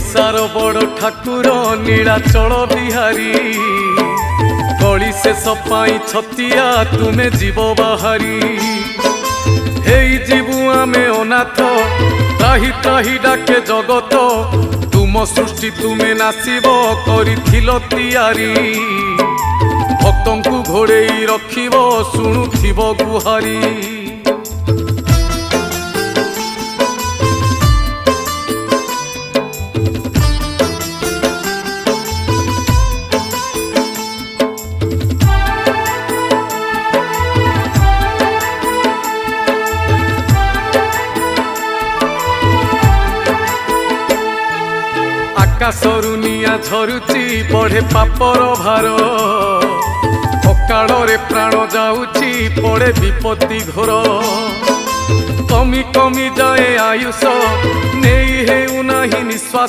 ओडिशार बड़ ठाकुर नीलाचल बिहारी गली से सपाई छतिया तुमे जीव बाहारी हेई जीवु आमे अनाथ त्राही त्राही डाके जगत तुम सृष्टि तुमे नासिब करिथिल तियारी भक्तंकु घोड़ेई रखिब शुणुथिब गुहारी आकाशरु निया झरुची बढ़े पापर भार अकाଳରେ प्राण जाऊची पड़े विपत्ति घोर कमी कमी जाए आयुष नहीं हेउ नाही निश्वास।